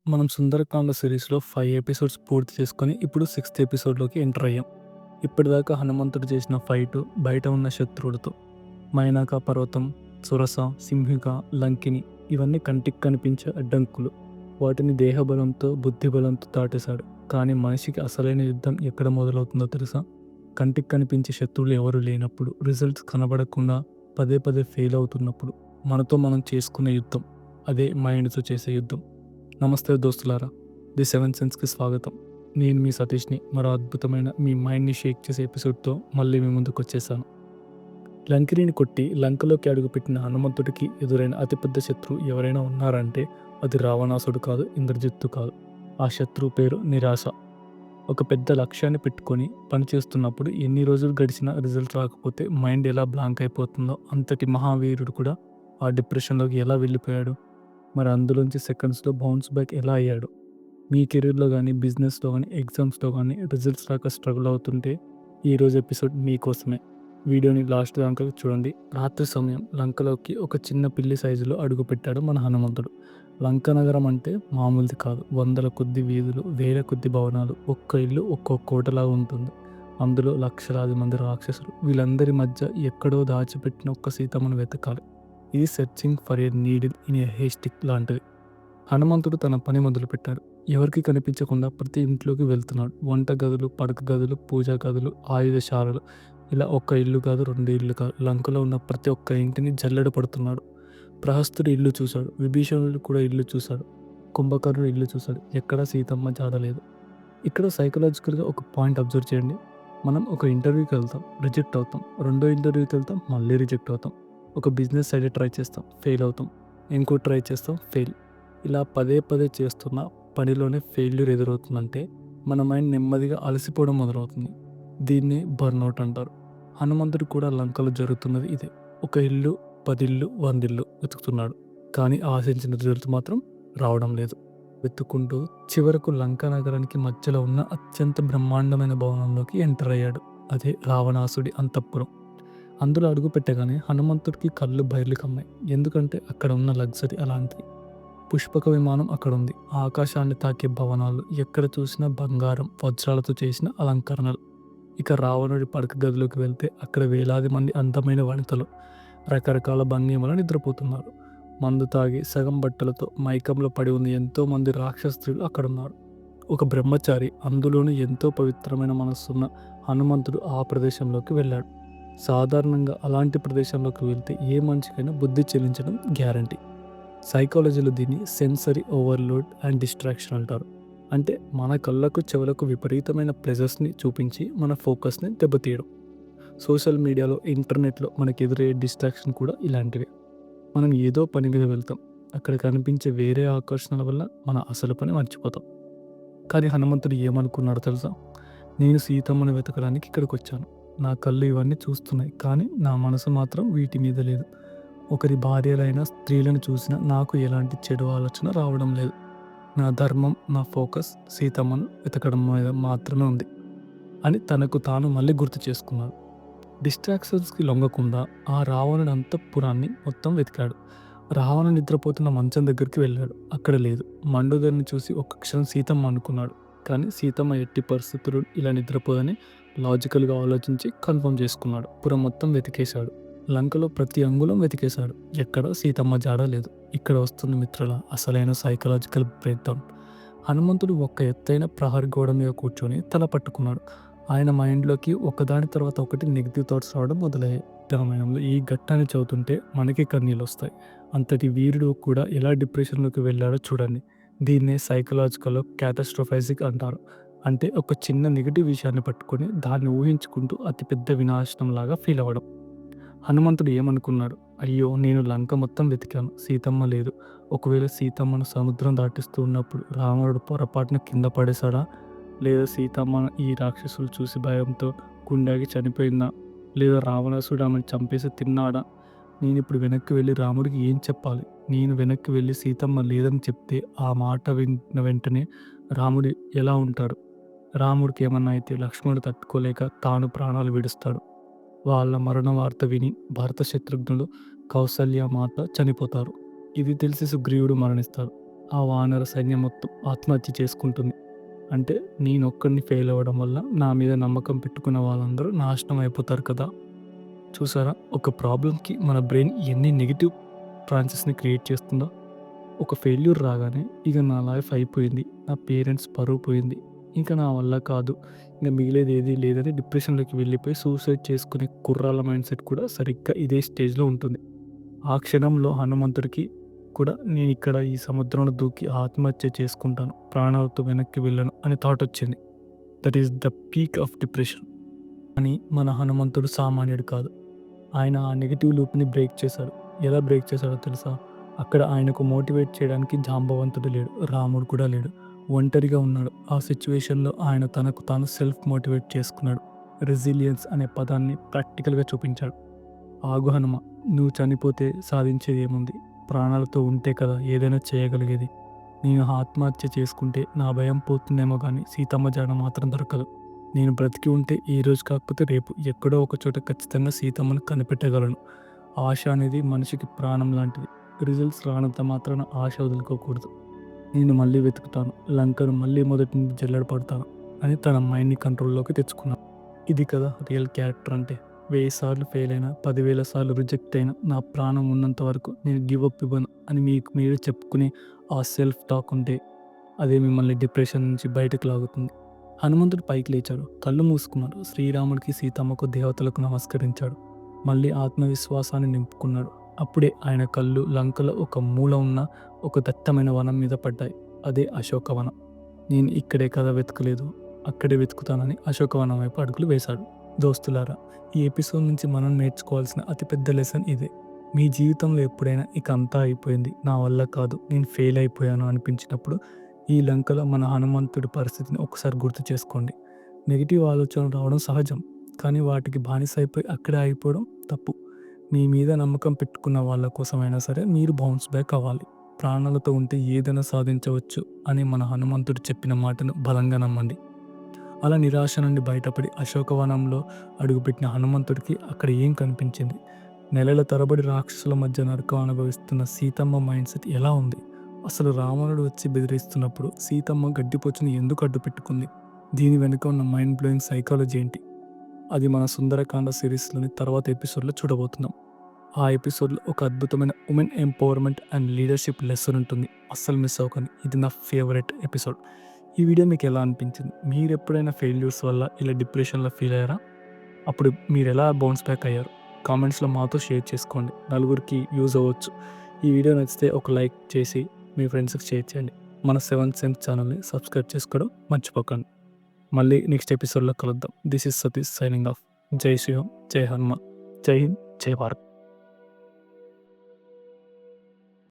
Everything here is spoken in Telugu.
మనం 'సుందరకాండ' సిరీస్‌లో 5 ఎపిసోడ్స్ పూర్తి చేసుకొని ఇప్పుడు 6థ్ ఎపిసోడ్‌లోకి ఎంటర్ అయ్యాం. ఇప్పటిదాకా హనుమంతుడు చేసిన ఫైటు బయట ఉన్న శత్రువులతో. మైనాక పర్వతం, సురస, సింహిక, లంకిని ఇవన్నీ కంటికి కనిపించే అడ్డంకులు. వాటిని దేహబలంతో, బుద్ధిబలంతో దాటేశాడు. కానీ మనిషికి అసలైన యుద్ధం ఎక్కడ మొదలవుతుందో తెలుసా? కంటికి కనిపించే శత్రువులు ఎవరు లేనప్పుడు, రిజల్ట్స్ కనబడకుండా పదే పదే ఫెయిల్ అవుతున్నప్పుడు, మనతో మనం చేసుకునే యుద్ధం. అదే మైండ్‌తో చేసే యుద్ధం. నమస్తే దోస్తులారా, ది సెవెన్ సెన్స్కి స్వాగతం. నేను మీ సతీష్ని మరో అద్భుతమైన మీ మైండ్ని షేక్ చేసే ఎపిసోడ్తో మళ్ళీ మీ ముందుకు వచ్చేసాను. లంకిని కొట్టి లంకలోకి అడుగుపెట్టిన హనుమంతుడికి ఎదురైన అతిపెద్ద శత్రువు ఎవరైనా ఉన్నారంటే అది రావణాసుడు కాదు, ఇంద్రజిత్తు కాదు. ఆ శత్రువు పేరు నిరాశ. ఒక పెద్ద లక్ష్యాన్ని పెట్టుకొని పనిచేస్తున్నప్పుడు ఎన్ని రోజులు గడిచినా రిజల్ట్ రాకపోతే మైండ్ ఎలా బ్లాంక్ అయిపోతుందో అంతటి మహావీరుడు కూడా ఆ డిప్రెషన్లోకి ఎలా వెళ్ళిపోయాడు. మరి అందులోంచి సెకండ్స్‌లో బౌన్స్ బ్యాక్ ఎలా అయ్యాడు? మీ కెరీర్‌లో గానీ, బిజినెస్‌లో గానీ, ఎగ్జామ్స్‌లో గానీ రిజల్ట్స్ రాక స్ట్రగుల్ అవుతుంటే ఈరోజు ఎపిసోడ్ మీకోసమే. వీడియోని లాస్ట్ దాకా చూడండి. రాత్రి సమయం లంకలోకి ఒక చిన్న పిల్లి సైజులో అడుగుపెట్టాడు మన హనుమంతుడు. లంక నగరం అంటే మామూలుది కాదు. వందల కొద్ది వీధులు, వేల కొద్ది భవనాలు, ఒక్క ఇల్లు ఒక్కో కోటలాగా ఉంటుంది. అందులో లక్షలాది మంది రాక్షసులు. వీళ్ళందరి మధ్య ఎక్కడో దాచిపెట్టిన ఒక్క సీతమ్మను వెతకాలి. ఇది searching for a needle in a haystack లాంటిది. హనుమంతుడు తన పని మొదలుపెట్టాడు. ఎవరికి కనిపించకుండా ప్రతి ఇంట్లోకి వెళ్తున్నాడు. వంట గదులు, పడక గదులు, పూజా గదులు, ఆయుధశాలలు, ఇలా ఒక్క ఇల్లు కాదు, 2 ఇల్లు కాదు, లంకలో ఉన్న ప్రతి ఒక్క ఇంటిని జల్లెడ పడుతున్నాడు. ప్రహస్తుడి ఇల్లు చూశాడు. విభీషణుడు కూడా ఇల్లు చూశాడు. కుంభకర్ణుడు ఇల్లు చూశాడు. ఎక్కడా సీతమ్మ జాడలేదు. ఇక్కడ సైకలాజికల్‌గా ఒక పాయింట్ అబ్జర్వ్ చేయండి. మనం ఒక ఇంటర్వ్యూకి వెళ్తాం, రిజెక్ట్ అవుతాం. రెండో ఇంటర్వ్యూకి వెళ్తాం, మళ్ళీ రిజెక్ట్ అవుతాం. ఒక బిజినెస్ సైడే ట్రై చేస్తాం, ఫెయిల్ అవుతాం. ఇంకో ట్రై చేస్తాం, ఫెయిల్. ఇలా పదే పదే చేస్తున్న పనిలోనే ఫెయిల్యూర్ ఎదురవుతుందంటే మన మైండ్ నెమ్మదిగా అలసిపోవడం మొదలవుతుంది. దీన్నే బర్న్‌ఔట్ అంటారు. హనుమంతుడు కూడా లంకలో జరుగుతున్నది ఇదే. ఒక ఇల్లు, 10 ఇల్లు, 100 ఇల్లు వెతుకుతున్నాడు. కానీ ఆశించిన రిజల్ట్ మాత్రం రావడం లేదు. వెతుక్కుంటూ చివరకు లంకా నగరానికి మధ్యలో ఉన్న అత్యంత బ్రహ్మాండమైన భవనంలోకి ఎంటర్ అయ్యాడు. అదే రావణాసుడి అంతఃపురం. అందులో అడుగు పెట్టగానే హనుమంతుడికి కళ్ళు బైర్లు కమ్మాయి. ఎందుకంటే అక్కడ ఉన్న లగ్జరీ అలాంటిది. పుష్పక విమానం అక్కడుంది. ఆకాశాన్ని తాకే భవనాలు, ఎక్కడ చూసినా బంగారం, వజ్రాలతో చేసిన అలంకరణలు. ఇక రావణుడి పడక గదిలోకి వెళ్తే అక్కడ వేలాది మంది అందమైన వనితలు రకరకాల భంగిమలో నిద్రపోతున్నారు. మందు తాగి సగం బట్టలతో మైకంలో పడి ఉన్న ఎంతో మంది రాక్షస స్త్రీలు అక్కడున్నారు. ఒక బ్రహ్మచారి, అందులోనూ ఎంతో పవిత్రమైన మనస్సున్న హనుమంతుడు ఆ ప్రదేశంలోకి వెళ్ళాడు. సాధారణంగా అలాంటి ప్రదేశంలోకి వెళ్తే ఏ మనిషికైనా బుద్ధి చెల్లించడం గ్యారంటీ. సైకాలజీలో దీన్ని సెన్సరీ ఓవర్లోడ్ అండ్ డిస్ట్రాక్షన్ అంటారు. అంటే మన కళ్ళకు, చెవులకు విపరీతమైన ప్లెజర్స్‌ని చూపించి మన ఫోకస్‌ని దెబ్బతీయడం. సోషల్ మీడియాలో, ఇంటర్నెట్‌లో మనకు ఎదురయ్యే డిస్ట్రాక్షన్ కూడా ఇలాంటివే. మనం ఏదో పని మీద వెళ్తాం. అక్కడ కనిపించే వేరే ఆకర్షణల వల్ల మన అసలు పని మర్చిపోతాం. కానీ హనుమంతుడు ఏమనుకున్నాడో తెలుసా? నేను సీతమ్మను వెతకడానికి ఇక్కడికొచ్చాను. నా కళ్ళు ఇవన్నీ చూస్తున్నాయి. కానీ నా మనసు మాత్రం వీటి మీద లేదు. ఒకరి భార్యలైన స్త్రీలను చూసినా నాకు ఎలాంటి చెడు ఆలోచన రావడం లేదు. నా ధర్మం, నా ఫోకస్ సీతమ్మను వెతకడం మీద మాత్రమే ఉంది అని తనకు తాను మళ్ళీ గుర్తు చేసుకున్నాడు. డిస్ట్రాక్షన్స్‌కి లొంగకుండా ఆ రావణుడి అంతఃపురాన్ని మొత్తం వెతికాడు. రావణ నిద్రపోతున్న మంచం దగ్గరికి వెళ్ళాడు. అక్కడ లేదు. మండోదరిని చూసి ఒక్క క్షణం సీతమ్మ అనుకున్నాడు. కానీ సీతమ్మ ఎట్టి పరిస్థితుల్లో ఇలా నిద్రపోదని లాజికల్‌గా ఆలోచించి కన్ఫర్మ్ చేసుకున్నాడు. పురం మొత్తం వెతికేశాడు. లంకలో ప్రతి అంగుళం వెతికేశాడు. ఎక్కడా సీతమ్మ జాడ లేదు. ఇక్కడ వస్తుంది మిత్రుల అసలైన సైకలాజికల్ బ్రేక్‌డౌన్. హనుమంతుడు ఒక్క ఎత్తైన ప్రహరీ గోడ మీద కూర్చొని తల పట్టుకున్నాడు. ఆయన మైండ్‌లోకి ఒకదాని తర్వాత ఒకటి నెగెటివ్ థాట్స్ రావడం మొదలయ్యాయి. రామాయణంలో ఈ ఘట్టాన్ని చదువుతుంటే మనకే కన్నీళ్ళొస్తాయి. అంతటి వీరుడు కూడా ఎలా డిప్రెషన్‌లోకి వెళ్ళాడో చూడండి. దీన్నే సైకలాజికల్‌లో క్యాటాస్ట్రోఫైజింగ్ అంటారు. అంటే ఒక చిన్న నెగెటివ్ విషయాన్ని పట్టుకొని దాన్ని ఊహించుకుంటూ అతిపెద్ద వినాశనంలాగా ఫీల్ అవ్వడం. హనుమంతుడు ఏమనుకున్నాడు? అయ్యో! నేను లంక మొత్తం వెతికాను. సీతమ్మ లేదు. ఒకవేళ సీతమ్మను సముద్రం దాటిస్తూ ఉన్నప్పుడు రావణుడు పొరపాటున కింద పడేశాడా? లేదా సీతమ్మను ఈ రాక్షసులు చూసి భయంతో గుండాగి చనిపోయిందా? లేదా రావణాసురుడు ఆమెను చంపేసి తిన్నాడా? నేనిప్పుడు వెనక్కి వెళ్ళి రాముడికి ఏం చెప్పాలి? నేను వెనక్కి వెళ్ళి సీతమ్మ లేదని చెప్తే ఆ మాట విన్న వెంటనే రాముడు ఎలా ఉంటాడు? రాముడికి ఏమన్నా అయితే లక్ష్మణుడు తట్టుకోలేక తాను ప్రాణాలు విడుస్తాడు. వాళ్ళ మరణ వార్త విని భరత శత్రుఘ్నులు, కౌసల్య మాత చనిపోతారు. ఇది తెలిసి సుగ్రీవుడు మరణిస్తాడు. ఆ వానర సైన్యం మొత్తం ఆత్మహత్య చేసుకుంటుంది. అంటే నేనొక్కడిని ఫెయిల్ అవ్వడం వల్ల నా మీద నమ్మకం పెట్టుకున్న వాళ్ళందరూ నాశనం అయిపోతారు కదా! చూసారా? ఒక ప్రాబ్లమ్‌కి మన బ్రెయిన్ ఎన్ని నెగెటివ్ ట్రాన్సెస్‌ని క్రియేట్ చేస్తుందో. ఒక ఫెయిల్యూర్ రాగానే ఇక నా లైఫ్ అయిపోయింది. నా పేరెంట్స్ పరువు పోయింది. ఇంక నా వల్ల కాదు. ఇంక మిగిలేది ఏది లేదని డిప్రెషన్‌లోకి వెళ్ళిపోయి సూసైడ్ చేసుకునే కుర్రాళ్ళ మైండ్‌సెట్ కూడా సరిగ్గా ఇదే స్టేజ్‌లో ఉంటుంది. ఆ క్షణంలో హనుమంతుడికి కూడా నేనిక్కడ ఈ సముద్రంలో దూకి ఆత్మహత్య చేసుకుంటాను. ప్రాణాలతో వెనక్కి వెళ్ళను అని థాట్ వచ్చింది. That is the peak of depression. కానీ మన హనుమంతుడు సామాన్యుడు కాదు. ఆయన ఆ నెగెటివ్ లూప్‌ని బ్రేక్ చేశాడు. ఎలా బ్రేక్ చేశాడో తెలుసా? అక్కడ ఆయనకు మోటివేట్ చేయడానికి జాంబవంతుడు లేడు. రాముడు కూడా లేడు. ఒంటరిగా ఉన్నాడు. ఆ సిట్యుయేషన్‌లో ఆయన తనకు తాను సెల్ఫ్ మోటివేట్ చేసుకున్నాడు. రెసిలియన్స్ అనే పదాన్ని ప్రాక్టికల్‌గా చూపించాడు. ఆగు హనుమ, నువ్వు చనిపోతే సాధించేది ఏముంది? ప్రాణాలతో ఉంటే కదా ఏదైనా చేయగలిగేది. నేను ఆత్మహత్య చేసుకుంటే నా భయం పోతుందేమో కానీ సీతమ్మ జాడ మాత్రం దొరకదు. నేను బ్రతికి ఉంటే ఈ రోజు కాకపోతే రేపు ఎక్కడో ఒక చోట ఖచ్చితంగా సీతమ్మను కనిపెట్టగలను. ఆశ అనేది మనిషికి ప్రాణం లాంటిది. రిజల్ట్స్ రానంత మాత్రాన ఆశ వదులుకోకూడదు. నేను మళ్ళీ వెతుకుతాను. లంకను మళ్ళీ మొదటి నుండి జల్లెడ పడతాను అని తన మైండ్‌ని కంట్రోల్‌లోకి తెచ్చుకున్నాడు. ఇది కదా రియల్ క్యారెక్టర్ అంటే. 1000 సార్లు ఫెయిల్ అయినా, 10,000 సార్లు రిజెక్ట్ అయినా నా ప్రాణం ఉన్నంత వరకు నేను గివ్ అప్ ఇవ్వను అని మీకు మీరు చెప్పుకునే ఆ సెల్ఫ్ టాక్ ఉంటే అదే మిమ్మల్ని డిప్రెషన్ నుంచి బయటకు లాగుతుంది. హనుమంతుడు పైకి లేచాడు. కళ్ళు మూసుకున్నాడు. శ్రీరాముడికి, సీతమ్మకు, దేవతలకు నమస్కరించాడు. మళ్ళీ ఆత్మవిశ్వాసాన్ని నింపుకున్నాడు. అప్పుడే ఆయన కళ్ళు లంకలో ఒక మూల ఉన్న ఒక దట్టమైన వనం మీద పడ్డాయి. అదే అశోకవనం. నేను ఇక్కడే కదా వెతకలేదు, అక్కడే వెతుకుతానని అశోకవనం వైపు అడుగులు వేశాడు. దోస్తులారా, ఈ ఎపిసోడ్ నుంచి మనం నేర్చుకోవాల్సిన అతిపెద్ద లెసన్ ఇదే. మీ జీవితంలో ఎప్పుడైనా ఇక అంతా అయిపోయింది, నా వల్ల కాదు, నేను ఫెయిల్ అయిపోయాను అనిపించినప్పుడు ఈ లంకలో మన హనుమంతుడి పరిస్థితిని ఒకసారి గుర్తు చేసుకోండి. నెగిటివ్ ఆలోచనలు రావడం సహజం. కానీ వాటికి బానిస అయిపోయి అక్కడే అయిపోవడం తప్పు. మీ మీద నమ్మకం పెట్టుకున్న వాళ్ళ కోసమైనా సరే మీరు బౌన్స్ బ్యాక్ అవ్వాలి. ప్రాణాలతో ఉంటే ఏదైనా సాధించవచ్చు అని మన హనుమంతుడు చెప్పిన మాటను బలంగా నమ్మండి. అలా నిరాశ నుండి బయటపడి అశోకవనంలో అడుగుపెట్టిన హనుమంతుడికి అక్కడ ఏం కనిపించింది? నెలల తరబడి రాక్షసుల మధ్య నరకం అనుభవిస్తున్న సీతమ్మ మైండ్ సెట్ ఎలా ఉంది? అసలు రావణుడు వచ్చి బెదిరిస్తున్నప్పుడు సీతమ్మ గడ్డిపోచుని ఎందుకు అడ్డు పెట్టుకుంది? దీని వెనుక ఉన్న మైండ్ బ్లోయింగ్ సైకాలజీ ఏంటి? అది మన సుందరకాండ సిరీస్లోని తర్వాత ఎపిసోడ్లో చూడబోతున్నాం. ఆ ఎపిసోడ్లో ఒక అద్భుతమైన women empowerment and leadership lesson ఉంటుంది. అస్సలు మిస్ అవ్వకండి. ఇది నా ఫేవరెట్ ఎపిసోడ్. ఈ వీడియో మీకు ఎలా అనిపించింది? మీరు ఎప్పుడైనా ఫెయిల్యూర్స్ వల్ల ఇలా డిప్రెషన్లో ఫీల్ అయ్యారా? అప్పుడు మీరు ఎలా బౌన్స్ బ్యాక్ అయ్యారు? కామెంట్స్లో మాతో షేర్ చేసుకోండి. నలుగురికి యూజ్ అవ్వచ్చు. ఈ వీడియో నచ్చితే ఒక లైక్ చేసి మీ ఫ్రెండ్స్కి షేర్ చేయండి. మన 7th సెన్స్ ఛానల్ని సబ్స్క్రైబ్ చేసుకోవడం మర్చిపోకండి. మళ్ళీ నెక్స్ట్ ఎపిసోడ్లో కలుద్దాం. This is Satish signing off. జై శ్రీరామ్, జై హనుమాన్, జై హింద్, జై భారత్.